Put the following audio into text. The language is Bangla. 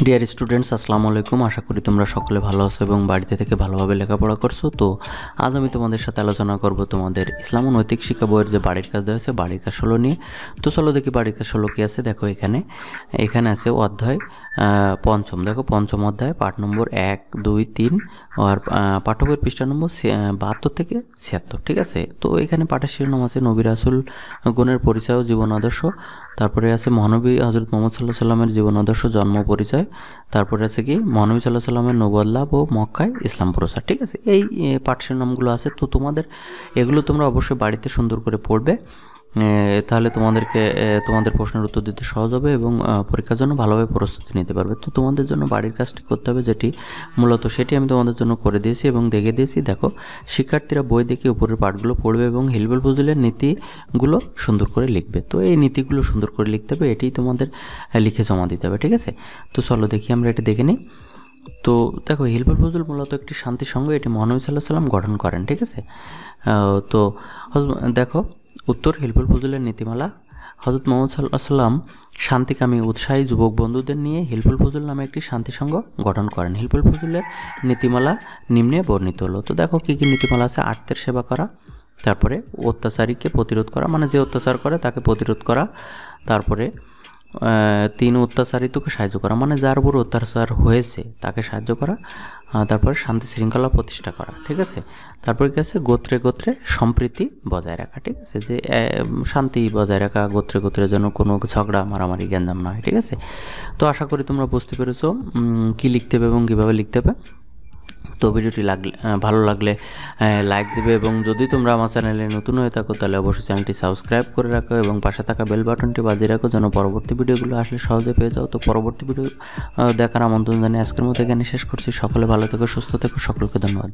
ডিয়ার স্টুডেন্টস, আসসালামু আলাইকুম। আশা করি তোমরা সকলে ভালো আছো এবং বাড়িতে থেকে ভালোভাবে লেখাপড়া করছো। তো আজ আমি তোমাদের সাথে আলোচনা করব তোমাদের ইসলাম ও নৈতিক শিক্ষা বইয়ের যে বাড়ির কাজ দেওয়া হয়েছে, বাড়ির কাজ 16 নিয়ে। তো চলো দেখি বাড়ির কাজ 16 কী আছে। দেখো এখানে আছে অধ্যায় পঞ্চম। দেখো পঞ্চম অধ্যায় পাঠ নম্বর 1, 2, 3 আর পাঠকের পৃষ্ঠা নম্বর 72 থেকে 76। ঠিক আছে। তো এখানে পাঠের শিরোনাম আছে নবী রাসূল গণের পরিচয় ও জীবন আদর্শ। তারপরে আছে মহানবী হযরত মুহাম্মদ সাল্লাল্লাহু আলাইহি সাল্লামের জীবন আদর্শ, জন্ম পরিচয়। তারপরে আছে কি মহানবী সাল্লাল্লাহু আলাইহি সাল্লামের নবুয়ত লাভ ও মক্কায় ইসলাম প্রচার। ঠিক আছে, এই পাঠ শিরোনামগুলো আছে। তো এগুলো তোমরা অবশ্যই বাড়িতে সুন্দর করে পড়বে, তাহলে তোমাদের প্রশ্নের উত্তর দিতে সহজ হবে এবং পরীক্ষার জন্য ভালোভাবে প্রস্তুতি নিতে পারবে। তো তোমাদের জন্য বাড়ির কাজটি করতে হবে, যেটি মূলত সেটি আমি তোমাদের জন্য করে দিয়েছি এবং দেখে দিয়েছি। দেখো, শিক্ষার্থীরা বই দেখে উপরের পাঠগুলো পড়বে এবং হিলবুল ফজলের নীতিগুলো সুন্দর করে লিখবে। তো এই নীতিগুলো সুন্দর করে লিখতে হবে, এটি তোমাদের লিখে জমা দিতে হবে। ঠিক আছে, তো চলো দেখি আমরা এটি দেখে নিই। তো দেখো, হিলবুল ফজল মূলত একটি শান্তি সংঘ, এটি মহানবী সাল্লাল্লাহু আলাইহি সাল্লাম গঠন করেন। ঠিক আছে, তো দেখো উত্তর, হিলবুল ফজলের নীতিমালা। হযরত মুহাম্মদ সাল্লাল্লাহু আলাইহি সাল্লাম শান্তিকামী উৎসাহী যুবক বন্ধুদের নিয়ে হিলবুল ফজল নামে একটি শান্তি সংঘ গঠন করেন। হিলবুল ফজলের নীতিমালা নিম্নে বর্ণিত হলো। তো দেখো কী কী নীতিমালা আছে। আত্মের সেবা করা, তারপরে অত্যাচারীকে প্রতিরোধ করা, মানে যে অত্যাচার করে তাকে প্রতিরোধ করা। তারপরে 3 অত্যাচারিতকে সাহায্য করা, মানে যার উপর অত্যাচার হয়েছে তাকে সাহায্য করা। তারপরে শান্তি শৃঙ্খলা প্রতিষ্ঠা করা। ঠিক আছে, তারপরে কি আছে, গোত্রে গোত্রে সম্প্রীতি বজায় রাখা। ঠিক আছে, যে শান্তি বজায় রাখা, গোত্রে গোত্রে যেন কোনো ঝগড়া মারামারি গ্যাঞ্জাম না হয়। ঠিক আছে, তো আশা করি তোমরা বুঝতে পেরেছো কী লিখতে হবে এবং কীভাবে লিখতে হবে। তো ভিডিওটি ভালো লাগলে লাইক দেবে এবং যদি তোমরা আমার চ্যানেলে নতুন হয়ে থাকো তাহলে অবশ্যই চ্যানেলটি সাবস্ক্রাইব করে রাখো এবং পাশে থাকা বেল বাটনটি বাজিয়ে রাখো যেন পরবর্তী ভিডিওগুলো আসলে সহজে পেয়ে যাও। তো পরবর্তী ভিডিও দেখার আমন্ত্রণ জানিয়ে আজকের মতো এখানে শেষ করছি। সকলে ভালো থেকো, সুস্থ থেকো, সকলকে ধন্যবাদ।